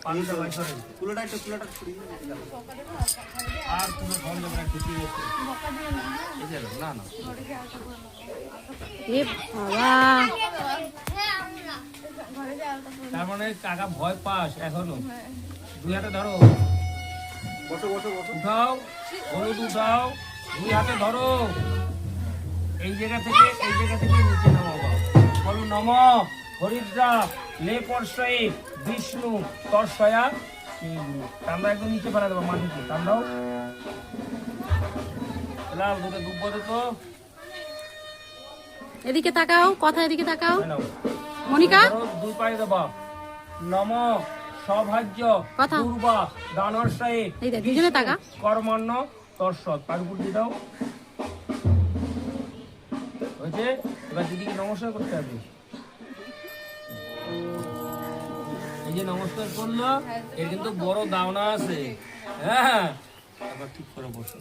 পানিটা বাই করেন কুলোটা ছড়িয়ে আর পুরো ফল জমা ঢুকিয়ে গেছে এই যে না না এ বাবা তার মানে কাকা ভয় পাস এখনো দুই হাতে ধরো বসো উঠাও হলুদ উঠাও দুই হাতে ধরো এই জায়গা থেকে নিচে নামাবো বলো নম হরিদ্রা লে পরশয়ে বিষ্ণু তর্ষয়া আমরা একদম নিচে ফেলা দেবো মাটিতে কান্দাও লাল দুটো ডুববো তো এদিকে তাকাও কথা এদিকে তাকাও নাও মনিকা দুই পায়ে দেবা নম সৌভাগ্য কথা। পূর্বা দানর্ষয়ে এই দেখ, দুজনে তাকা। কর্মণ্য তর্ষৎ পার উপর দিয়ে দাও হয়েছে এবার দিদিকে নমস্কার করতে হবে এই যে নমস্কার করলো এর কিন্তু বড় দাওনা আছে হ্যাঁ আবার ঠিক করে বসো